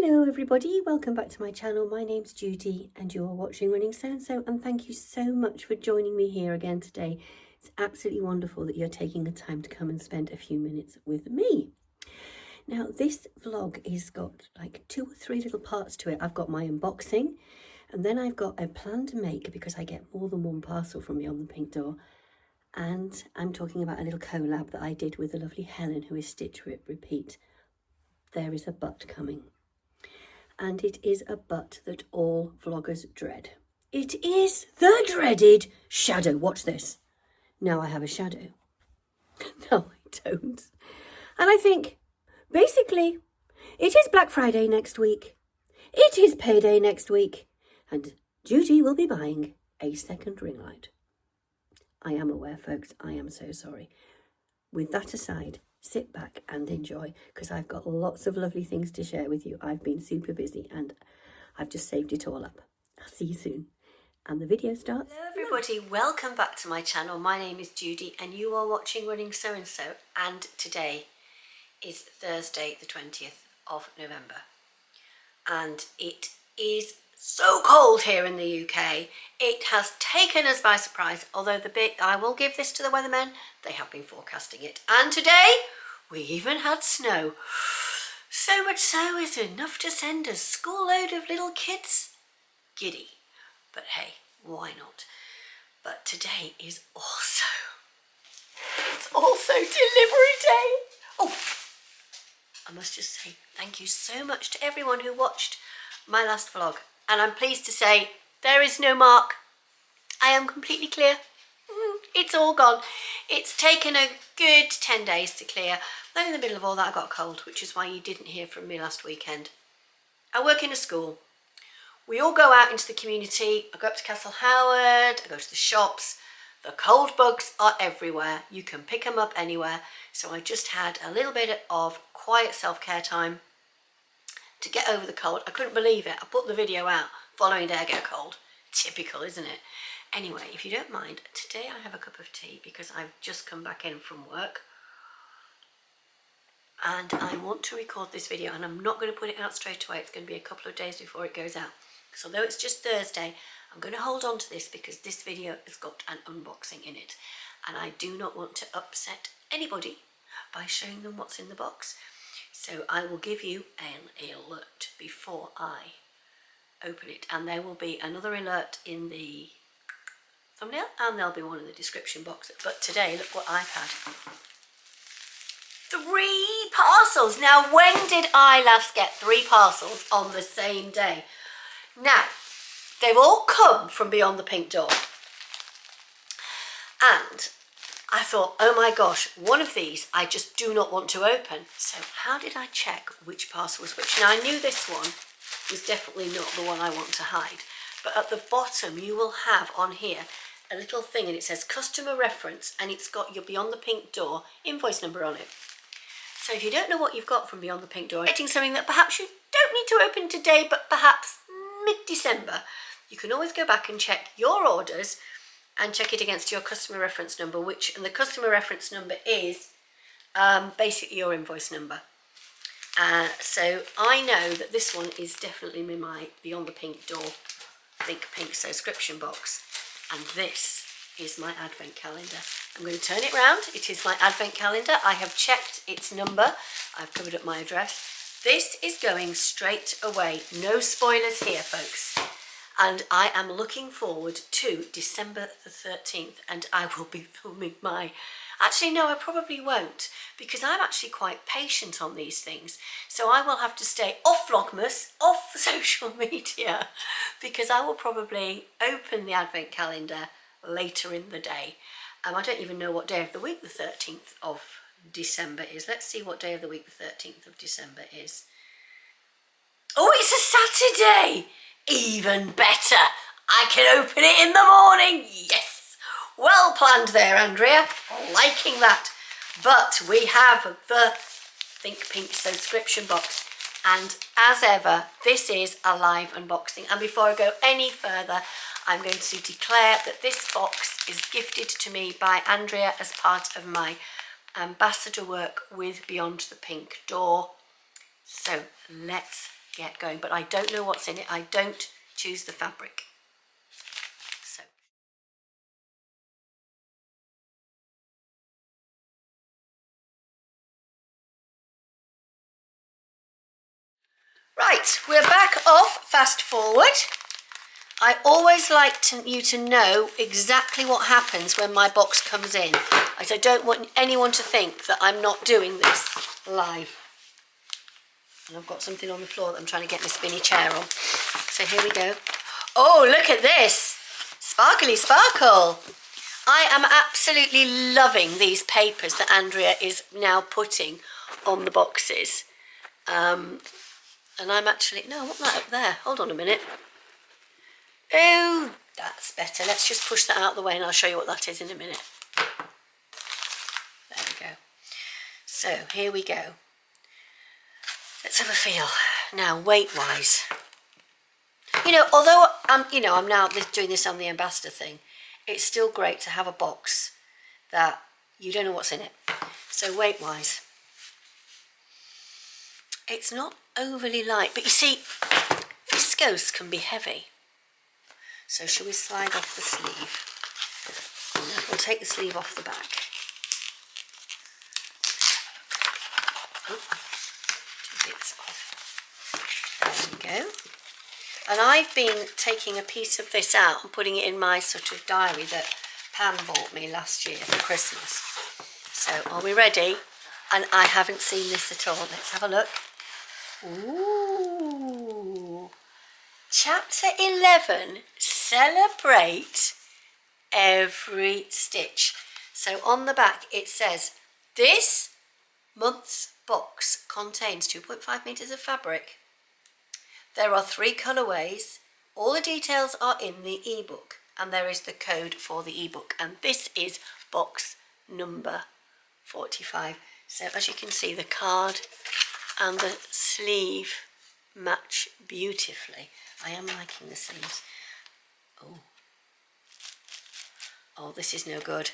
Hello everybody, welcome back to my channel. My name's Judy and you are watching Running So and So, and thank you so much for joining me here again today. It's absolutely wonderful that you're taking the time to come and spend a few minutes with me. Now this vlog has got like 2 or 3 little parts to it. I've got my unboxing and then I've got a plan to make because I get more than one parcel from Beyond the Pink Door, and I'm talking about a little collab that I did with the lovely Helen, who is Stitch Rip Repeat. There is a but coming. And it is a but that all vloggers dread. It is the dreaded shadow. Watch this. Now I have a shadow. No, I don't. And I think, basically, it is Black Friday next week. It is payday next week. And Judi will be buying a second ring light. I am aware, folks. I am so sorry. With that aside, sit back and enjoy, because I've got lots of lovely things to share with you. I've been super busy and I've just saved it all up. I'll see you soon. And the video starts. Hello everybody, welcome back to my channel. My name is Judy and you are watching Running So and So, and today is Thursday the 20th of November and it is so cold here in the UK. It has taken us by surprise, although I will give this to the weathermen, they have been forecasting it. And today we even had snow. So much so is enough to send a school load of little kids giddy. But hey, why not? But today is it's also delivery day. Oh, I must just say thank you so much to everyone who watched my last vlog. And I'm pleased to say there is no mark. I am completely clear. It's all gone. It's taken a good 10 days to clear. Then in the middle of all that I got a cold, which is why you didn't hear from me last weekend. I work in a school. We all go out into the community. I go up to Castle Howard, I go to the shops. The cold bugs are everywhere. You can pick them up anywhere. So I just had a little bit of quiet self-care time to get over the cold. I couldn't believe it. I put the video out, following day I get a cold. Typical, isn't it? Anyway, if you don't mind, today I have a cup of tea because I've just come back in from work. And I want to record this video, and I'm not going to put it out straight away. It's going to be a couple of days before it goes out. So although it's just Thursday, I'm going to hold on to this because this video has got an unboxing in it. And I do not want to upset anybody by showing them what's in the box. So I will give you an alert before I open it, and there will be another alert in the thumbnail and there'll be one in the description box. But today, look what I've had. 3 parcels. Now, when did I last get 3 parcels on the same day? Now, they've all come from Beyond the Pink Door. And I thought, oh my gosh, one of these I just do not want to open. So how did I check which parcel was which? Now I knew this one was definitely not the one I want to hide. But at the bottom you will have on here a little thing and it says customer reference, and it's got your Beyond the Pink Door invoice number on it. So if you don't know what you've got from Beyond the Pink Door, getting something that perhaps you don't need to open today but perhaps mid-December, you can always go back and check your orders and check it against your customer reference number, and the customer reference number is basically your invoice number. So I know that this one is definitely in my Beyond the Pink Door Think Pink Sewcription box, and this is my advent calendar. I'm going to turn it round. It is my advent calendar. I have checked its number. I've covered up my address. This is going straight away. No spoilers here, folks. And I am looking forward to December the 13th, and I will be filming actually no, I probably won't, because I'm actually quite patient on these things. So I will have to stay off Vlogmas, off social media, because I will probably open the advent calendar later in the day. I don't even know what day of the week the 13th of December is. Let's see what day of the week the 13th of December is. Oh, it's a Saturday! Even better, I can open it in the morning. Yes, well planned there, Andrea, liking that. But we have the Think Pink Sewcription box, and as ever this is a live unboxing. And before I go any further, I'm going to declare that this box is gifted to me by Andrea as part of my ambassador work with Beyond the Pink Door. So let's get going, but I don't know what's in it. I don't choose the fabric. So. Right, we're back off, fast forward. I always like you to know exactly what happens when my box comes in. I don't want anyone to think that I'm not doing this live. And I've got something on the floor that I'm trying to get my spinny chair on. So here we go. Oh, look at this. Sparkly sparkle. I am absolutely loving these papers that Andrea is now putting on the boxes. And I'm actually, no, I want that up there. Hold on a minute. Oh, that's better. Let's just push that out of the way and I'll show you what that is in a minute. There we go. So here we go. Let's have a feel. Now, weight-wise. You know, although I'm now doing this on the ambassador thing, it's still great to have a box that you don't know what's in it. So weight-wise, it's not overly light, but you see, viscose can be heavy. So shall we slide off the sleeve? And we'll take the sleeve off the back. Oh, 2 bits off. There we go. And I've been taking a piece of this out and putting it in my sort of diary that Pam bought me last year for Christmas. So are we ready? And I haven't seen this at all. Let's have a look. Ooh. Chapter 11, celebrate every stitch. So on the back it says, this month's box contains 2.5 meters of fabric. There are 3 colorways. All the details are in the ebook, and there is the code for the ebook. And this is box number 45. So as you can see, the card and the sleeve match beautifully. I am liking the sleeves. Oh, this is no good.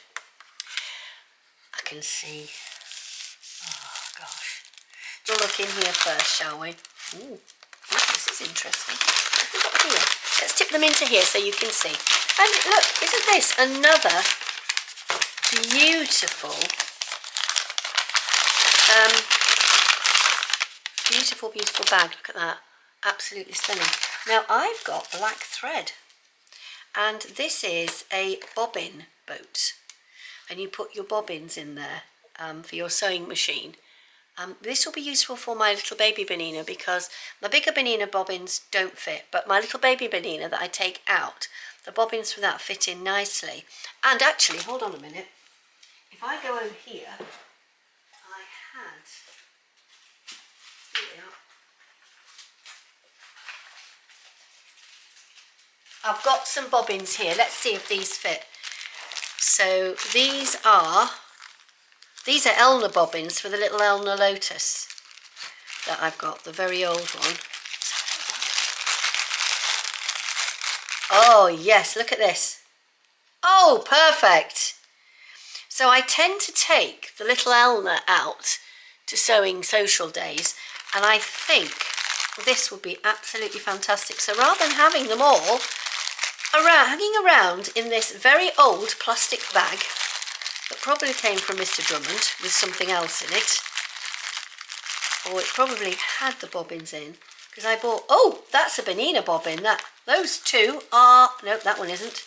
I can see. Oh gosh. We'll look in here first, shall we? Ooh, this is interesting. What have we got here? Let's tip them into here so you can see. And look, isn't this another beautiful, beautiful bag? Look at that. Absolutely stunning. Now I've got black thread, and this is a bobbin boat, and you put your bobbins in there for your sewing machine. This will be useful for my little baby Benina because my bigger Benina bobbins don't fit, but my little baby Benina that I take out, the bobbins for that fit in nicely. And actually, hold on a minute, if I go over here, here we are. I've got some bobbins here. Let's see if these fit. So these are Elna bobbins for the little Elna Lotus that I've got, the very old one. Oh yes, look at this. Oh, perfect. So I tend to take the little Elna out to sewing social days, and I think this would be absolutely fantastic. So rather than having them all hanging around in this very old plastic bag that probably came from Mr. Drummond with something else in it, or it probably had the bobbins in, because I bought, oh, that's a Benina bobbin. Those two are, no, that one isn't.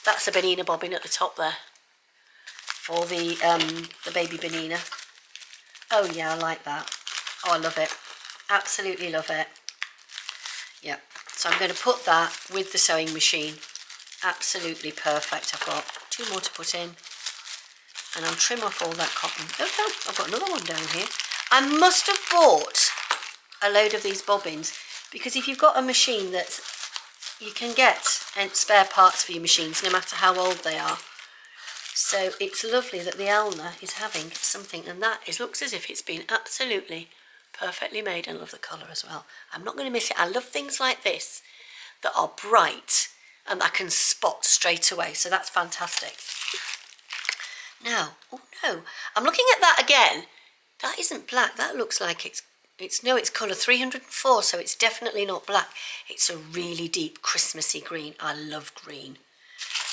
That's a Benina bobbin at the top there for the baby Benina. Oh yeah, I like that. Oh, I love it. Absolutely love it. Yeah, so I'm going to put that with the sewing machine. Absolutely perfect. I've got 2 more to put in, and I'll trim off all that cotton. Oh no, I've got another one down here. I must have bought a load of these bobbins, because if you've got a machine that you can get spare parts for your machines no matter how old they are. So it's lovely that the Elna is having something, and that looks as if it's been absolutely perfectly made. And love the colour as well. I'm not going to miss it. I love things like this that are bright and I can spot straight away. So that's fantastic. Now, oh no, I'm looking at that again. That isn't black. That looks like it's It's colour 304, so it's definitely not black. It's a really deep Christmassy green. I love green.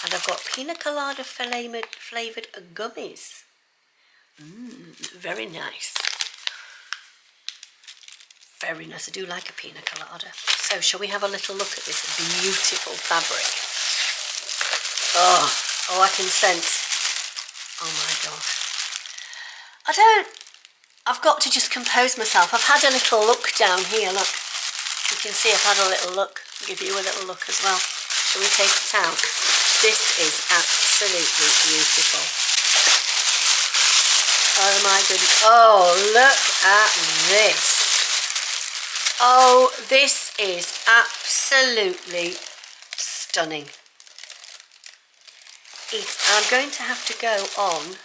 And I've got pina colada flavoured gummies. Very nice. Very nice. I do like a pina colada. So shall we have a little look at this beautiful fabric? Oh, I can sense. Oh my gosh. I've got to just compose myself. I've had a little look down here, look. You can see I've had a little look. I'll give you a little look as well. Shall we take it out? This is absolutely beautiful. Oh my goodness. Oh, look at this. Oh, this is absolutely stunning. I'm going to have to go on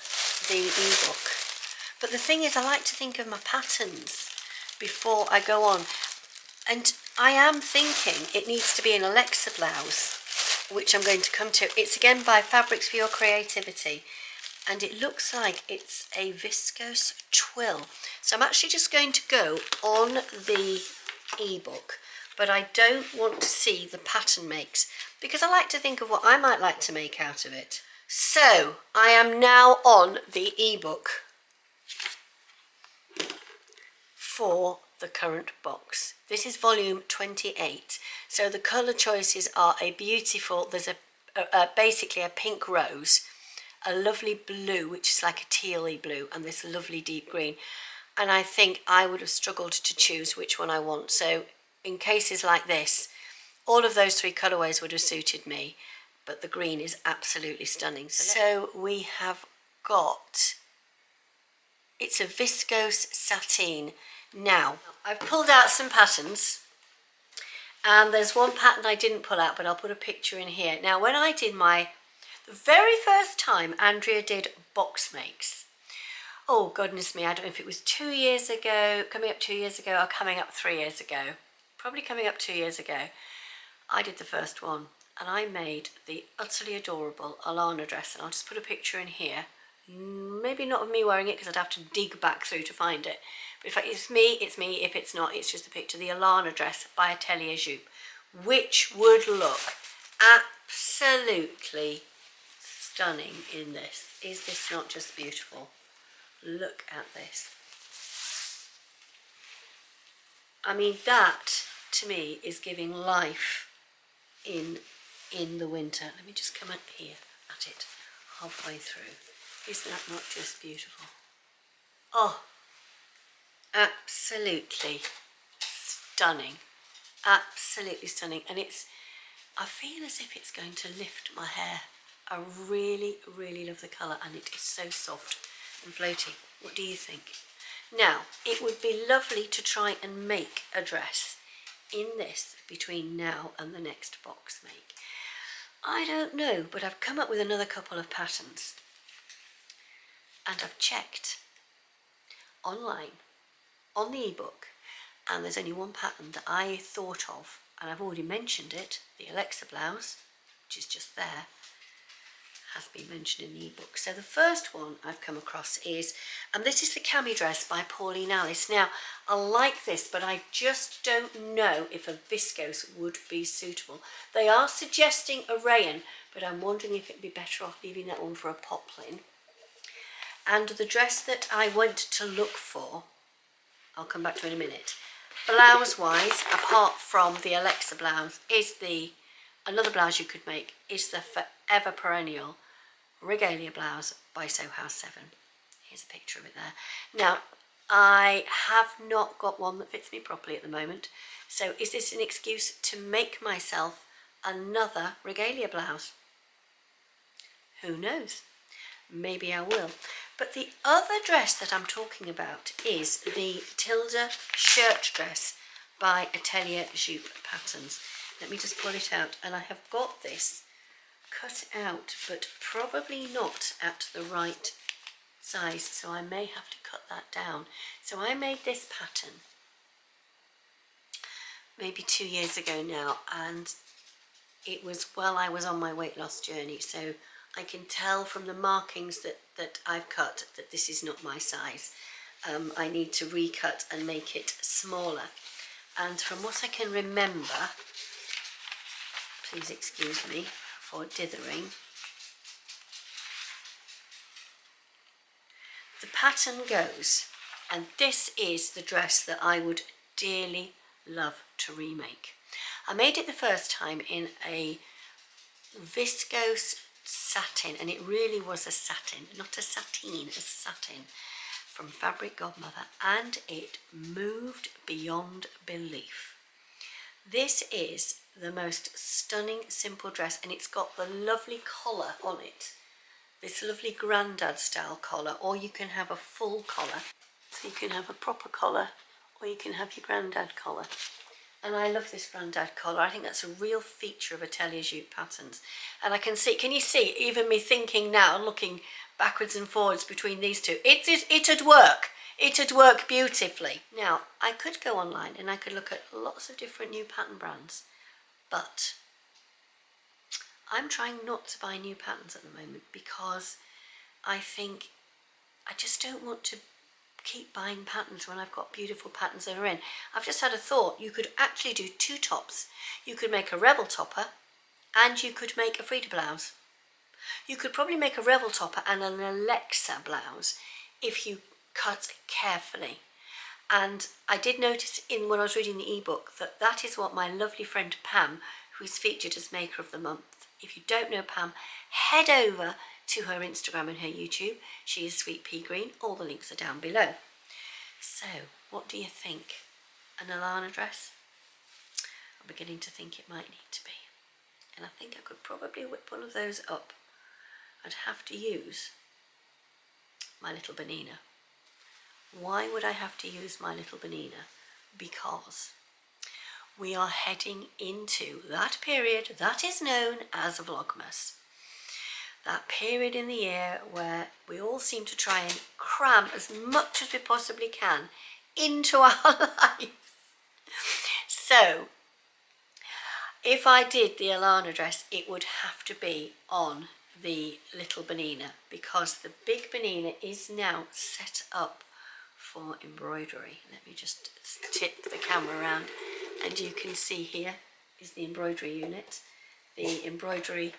the ebook. But the thing is, I like to think of my patterns before I go on. And I am thinking it needs to be an Alexa blouse, which I'm going to come to. It's again by Fabrics for Your Creativity. And it looks like it's a viscose twill. So I'm actually just going to go on the ebook, but I don't want to see the pattern makes because I like to think of what I might like to make out of it. So I am now on the ebook for the current box. This is volume 28. So the colour choices are a beautiful, there's basically a pink rose, a lovely blue, which is like a tealy blue, and this lovely deep green. And I think I would have struggled to choose which one I want. So in cases like this, all of those three colourways would have suited me, but the green is absolutely stunning. So we have got, it's a viscose sateen. Now, I've pulled out some patterns, and there's one pattern I didn't pull out, but I'll put a picture in here. Now, when I did the very first time Andrea did box makes, oh goodness me, I don't know if it was 2 years ago, coming up 2 years ago, or coming up 3 years ago, probably coming up 2 years ago, I did the first one, and I made the utterly adorable Alana dress, and I'll just put a picture in here. Maybe not of me wearing it because I'd have to dig back through to find it. But if it's me, it's me. If it's not, it's just a picture. The Alana dress by Atelier Jupe, which would look absolutely stunning in this. Is this not just beautiful? Look at this. I mean, that to me is giving life in the winter. Let me just come up here at it halfway through. Is that not just beautiful? Oh, absolutely stunning. Absolutely stunning. And I feel as if it's going to lift my hair. I really, really love the colour, and it is so soft and floaty. What do you think? Now, it would be lovely to try and make a dress in this between now and the next box make. I don't know, but I've come up with another couple of patterns, and I've checked online on the ebook, and there's only one pattern that I thought of, and I've already mentioned it, the Alexa blouse, which is just there, has been mentioned in the ebook. So the first one I've come across is, and this is the Cami dress by Pauline Alice. Now, I like this, but I just don't know if a viscose would be suitable. They are suggesting a rayon, but I'm wondering if it'd be better off leaving that one for a poplin. And the dress that I went to look for, I'll come back to in a minute. Blouse-wise, apart from the Alexa blouse, is another blouse you could make is the forever perennial Regalia Blouse by Sew House 7. Here's a picture of it there. Now, I have not got one that fits me properly at the moment. So is this an excuse to make myself another Regalia blouse? Who knows? Maybe I will. But the other dress that I'm talking about is the Tilde shirt dress by Atelier Jupe Patterns. Let me just pull it out, and I have got this cut out, but probably not at the right size, so I may have to cut that down. So I made this pattern maybe 2 years ago now, and it was while I was on my weight loss journey, so I can tell from the markings that I've cut that this is not my size. I need to recut and make it smaller. And from what I can remember, please excuse me for dithering, the pattern goes, and this is the dress that I would dearly love to remake. I made it the first time in a viscose satin, and it really was a satin, not a sateen, a satin from Fabric Godmother, and it moved beyond belief. This is the most stunning simple dress, and it's got the lovely collar on it, this lovely grandad style collar, or you can have a full collar. So you can have a proper collar, or you can have your grandad collar. And I love this grandad collar. I think that's a real feature of Atelier Jupe patterns. And I can see, can you see, even me thinking now, looking backwards and forwards between these two, it'd work. It'd work beautifully. Now, I could go online and I could look at lots of different new pattern brands, but I'm trying not to buy new patterns at the moment because I think I just don't want to keep buying patterns when I've got beautiful patterns that are in. I've just had a thought. You could actually do two tops. You could make a Revel Topper and you could make a Frida Blouse. You could probably make a Revel Topper and an Alexa blouse if you cut carefully. And I did notice when I was reading the ebook that is what my lovely friend Pam, who's featured as Maker of the Month. If you don't know Pam, head over to her Instagram and her YouTube. She is Sweet Pea Green. All the links are down below. So, what do you think? An Alana dress? I'm beginning to think it might need to be. And I think I could probably whip one of those up. I'd have to use my little Benina. Why would I have to use my little Benina? Because we are heading into that period that is known as Vlogmas. That period in the year where we all seem to try and cram as much as we possibly can into our life. So, if I did the Alana dress, it would have to be on the little Benina, because the big Benina is now set up for embroidery. Let me just tip the camera around, and you can see here is the embroidery unit. The embroidery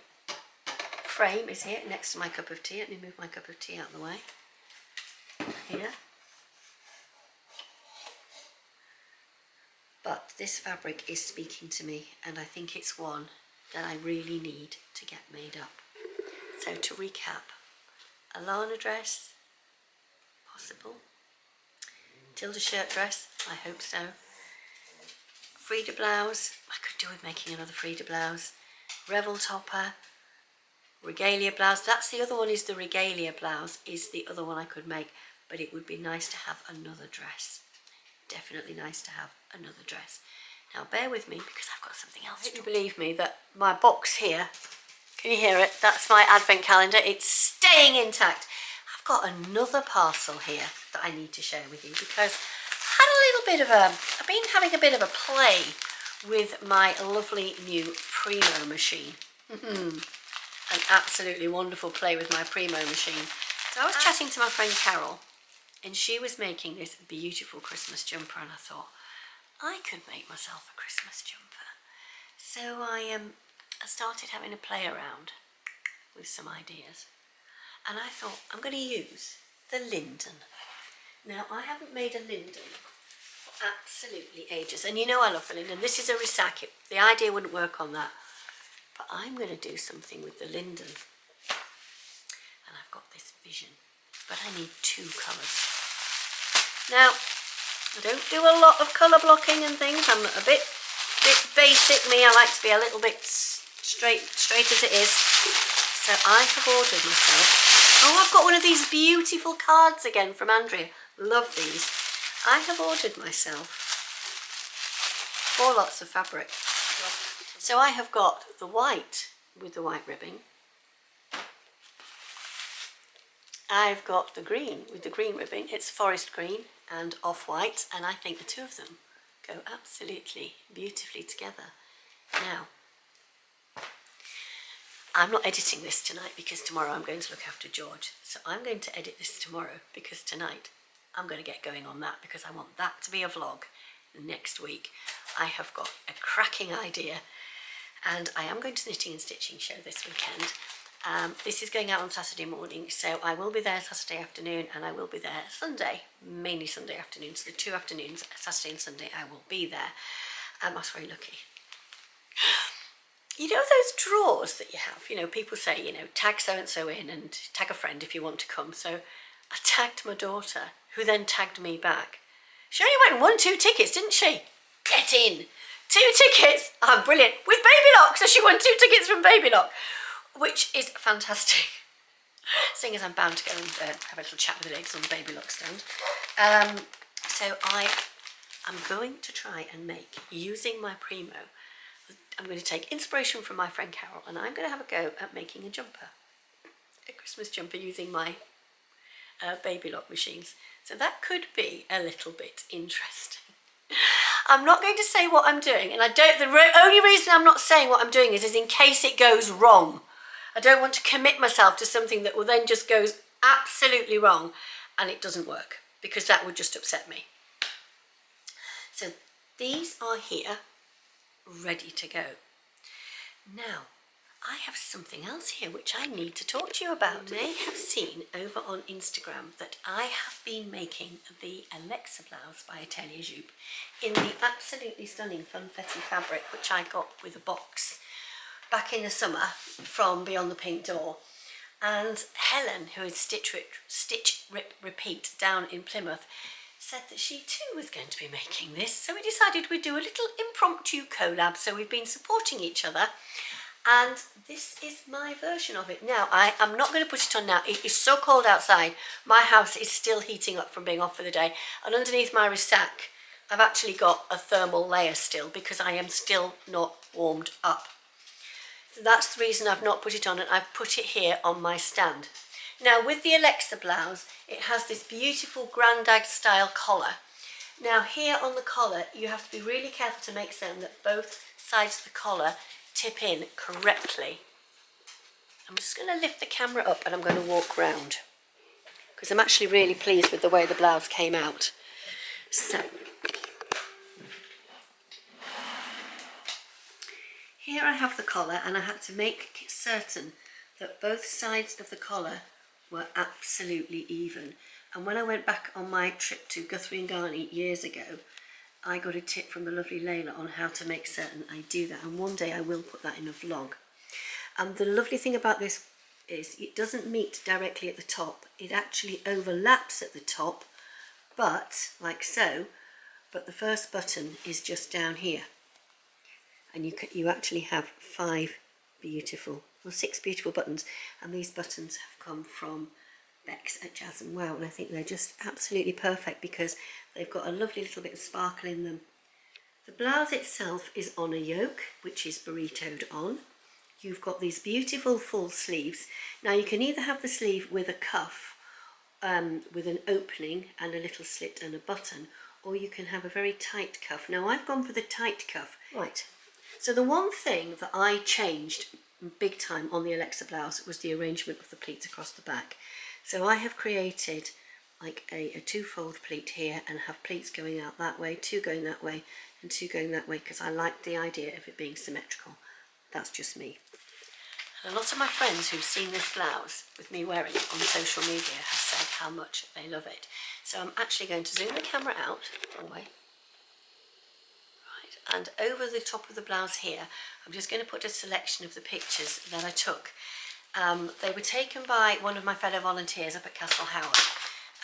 frame is here next to my cup of tea. Let me move my cup of tea out of the way. Here. But this fabric is speaking to me, and I think it's one that I really need to get made up. So to recap, Alana dress, possible. Tilde shirt dress, I hope so. Frida blouse, I could do with making another Frida blouse. Revel Topper, Regalia Blouse, that's the other one, is the Regalia Blouse, is the other one I could make, but it would be nice to have another dress. Definitely nice to have another dress. Now bear with me because I've got something else to do. Believe me that my box here, can you hear it? That's my advent calendar. It's staying intact. I've got another parcel here that I need to share with you because I've been having a bit of a play with my lovely new Primo machine. An absolutely wonderful play with my Primo machine. So I was chatting to my friend Carol, and she was making this beautiful Christmas jumper, and I thought, I could make myself a Christmas jumper. So I started having a play around with some ideas. And I thought, I'm going to use the linden. Now, I haven't made a linden for absolutely ages. And you know I love the linden. This is a resac. The idea wouldn't work on that. But I'm going to do something with the linden. And I've got this vision. But I need two colours. Now, I don't do a lot of colour blocking and things. I'm a bit basic me. I like to be a little bit straight as it is. So I have ordered myself. Oh, I've got one of these beautiful cards again from Andrea. Love these. I have ordered myself 4 lots of fabric. So I have got the white with the white ribbing. I've got the green with the green ribbing. It's forest green and off-white, and I think the two of them go absolutely beautifully together. Now, I'm not editing this tonight because tomorrow I'm going to look after George. So I'm going to edit this tomorrow because tonight I'm going to get going on that because I want that to be a vlog next week. I have got a cracking idea, and I am going to the knitting and stitching show this weekend. This is going out on Saturday morning, so I will be there Saturday afternoon and I will be there Sunday, mainly Sunday afternoon. So the 2 afternoons, Saturday and Sunday, I will be there. I was very lucky. You know those drawers that you have, you know, people say, you know, tag so-and-so in and tag a friend if you want to come. So I tagged my daughter, who then tagged me back. She only went and won 2 tickets, didn't she? Get in. 2 tickets. I'm brilliant. With Baby Lock. So she won 2 tickets from Baby Lock, which is fantastic. Seeing as I'm bound to go and have a little chat with the ladies on the Baby Lock stand. So I am going to try and make, using my Primo, I'm going to take inspiration from my friend Carol, and I'm going to have a go at making a jumper. A Christmas jumper using my Baby Lock machines. So that could be a little bit interesting. I'm not going to say what I'm doing, and the only reason I'm not saying what I'm doing is in case it goes wrong. I don't want to commit myself to something that will then just goes absolutely wrong and it doesn't work, because that would just upset me. So these are here, ready to go. Now, I have something else here which I need to talk to you about. You may have seen over on Instagram that I have been making the Alexa blouse by Atelier Jupe in the absolutely stunning Funfetti fabric, which I got with a box back in the summer from Beyond the Pink Door. And Helen, who is Stitch Rip Repeat down in Plymouth, said that she too was going to be making this. So we decided we'd do a little impromptu collab. So we've been supporting each other. And this is my version of it. Now, I am not going to put it on now. It is so cold outside. My house is still heating up from being off for the day. And underneath my sack, I've actually got a thermal layer still because I am still not warmed up. So that's the reason I've not put it on, and I've put it here on my stand. Now, with the Alexa blouse, it has this beautiful grandad style collar. Now, here on the collar, you have to be really careful to make certain that both sides of the collar tip in correctly. I'm just going to lift the camera up and I'm going to walk round because I'm actually really pleased with the way the blouse came out. So here I have the collar, and I had to make certain that both sides of the collar were absolutely even. And when I went back on my trip to Guthrie and Garney years ago, I got a tip from the lovely Layla on how to make certain I do that, and one day I will put that in a vlog. And the lovely thing about this is it doesn't meet directly at the top. It actually overlaps at the top, but like so, but the first button is just down here. And you actually have 6 beautiful buttons, and these buttons have come from Bex at Jazz and Wow, and I think they're just absolutely perfect because they've got a lovely little bit of sparkle in them. The blouse itself is on a yoke, which is burritoed on. You've got these beautiful full sleeves. Now you can either have the sleeve with a cuff, with an opening and a little slit and a button, or you can have a very tight cuff. Now I've gone for the tight cuff. Right, so the one thing that I changed big time on the Alexa blouse was the arrangement of the pleats across the back. So I have created like a 2-fold pleat here and have pleats going out that way, 2 going that way and 2 going that way, because I like the idea of it being symmetrical. That's just me. And a lot of my friends who've seen this blouse with me wearing it on social media have said how much they love it. So I'm actually going to zoom the camera out one way. Right, and over the top of the blouse here, I'm just going to put a selection of the pictures that I took. They were taken by one of my fellow volunteers up at Castle Howard,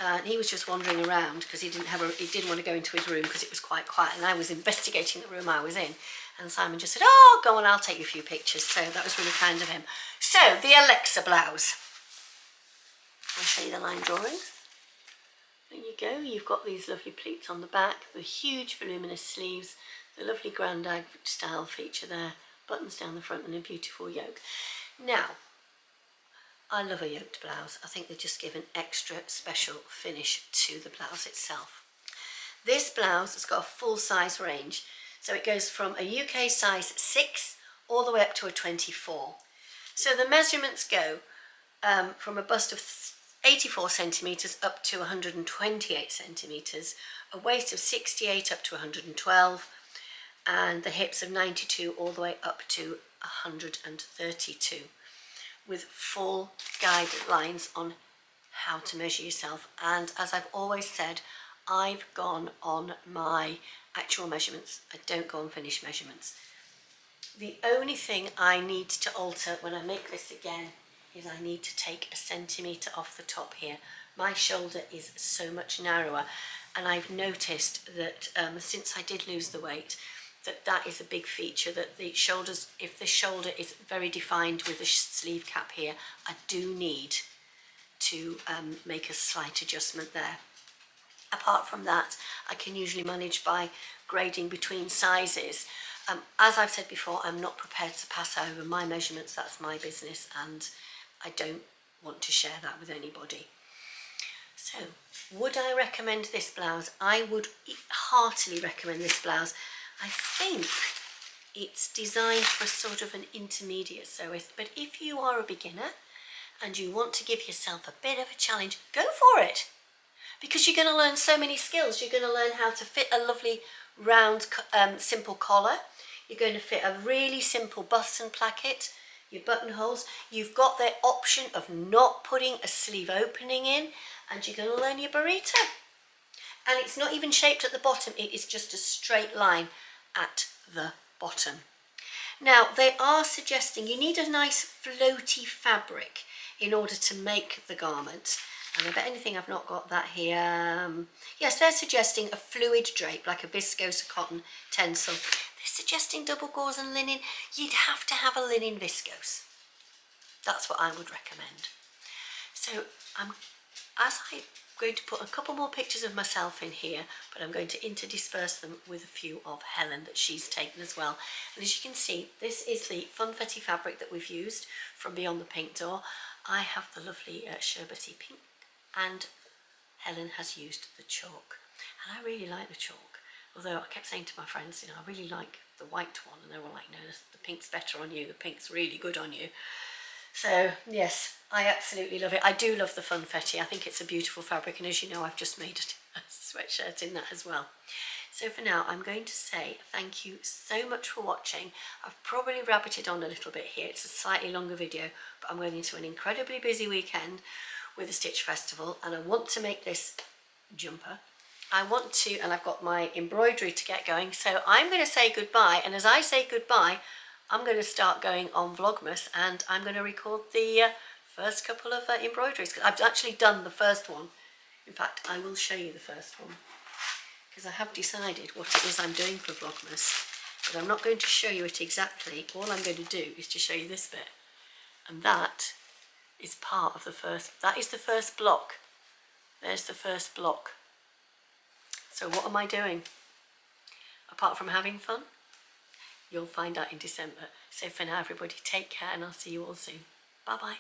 and he was just wandering around because he didn't want to go into his room because it was quite quiet, and I was investigating the room I was in, and Simon just said, "Oh, go on, I'll take you a few pictures." So that was really kind of him. So the Alexa blouse, I'll show you the line drawings. There you go. You've got these lovely pleats on the back, the huge voluminous sleeves, the lovely grandad style feature there, buttons down the front, and a beautiful yoke. Now, I love a yoked blouse. I think they just give an extra special finish to the blouse itself. This blouse has got a full size range. So it goes from a UK size 6 all the way up to a 24. So the measurements go from a bust of 84 centimetres up to 128 centimetres, a waist of 68 up to 112, and the hips of 92 all the way up to 132, with full guidelines on how to measure yourself. And as I've always said, I've gone on my actual measurements. I don't go on finished measurements. The only thing I need to alter when I make this again is I need to take a centimetre off the top here. My shoulder is so much narrower, and I've noticed that since I did lose the weight, that is a big feature, that the shoulders, if the shoulder is very defined with the sleeve cap here, I do need to make a slight adjustment there. Apart from that, I can usually manage by grading between sizes. As I've said before, I'm not prepared to pass over my measurements. That's my business, and I don't want to share that with anybody. So, would I recommend this blouse? I would heartily recommend this blouse. I think it's designed for sort of an intermediate sewist, but if you are a beginner and you want to give yourself a bit of a challenge, go for it. Because you're going to learn so many skills. You're going to learn how to fit a lovely round simple collar. You're going to fit a really simple button placket, your buttonholes. You've got the option of not putting a sleeve opening in, and you're going to learn your burrito. And it's not even shaped at the bottom, it is just a straight line at the bottom. Now, they are suggesting you need a nice floaty fabric in order to make the garment. And I bet anything I've not got that here. Yes, they're suggesting a fluid drape, like a viscose cotton tencel. They're suggesting double gauze and linen. You'd have to have a linen viscose. That's what I would recommend. So I'm going to put a couple more pictures of myself in here, but I'm going to interdisperse them with a few of Helen that she's taken as well. And as you can see, this is the Funfetti fabric that we've used from Beyond the Pink Door. I have the lovely sherbety pink, and Helen has used the chalk. And I really like the chalk, although I kept saying to my friends, you know, I really like the white one, and they were like, no, the pink's better on you, the pink's really good on you. So yes, I absolutely love it. I do love the Funfetti. I think it's a beautiful fabric, and as you know, I've just made a sweatshirt in that as well. So for now, I'm going to say thank you so much for watching. I've probably rabbited on a little bit here. It's a slightly longer video, but I'm going into an incredibly busy weekend with the Stitch Festival, and I want to make this jumper. I want to, and I've got my embroidery to get going, so I'm going to say goodbye, and as I say goodbye, I'm going to start going on Vlogmas, and I'm going to record the first couple of embroideries. I've actually done the first one. In fact, I will show you the first one, because I have decided what it is I'm doing for Vlogmas, but I'm not going to show you it exactly. All I'm going to do is to show you this bit, and that is part of the first, that is the first block. There's the first block. So what am I doing? Apart from having fun? You'll find out in December. So for now, everybody, take care, and I'll see you all soon. Bye-bye.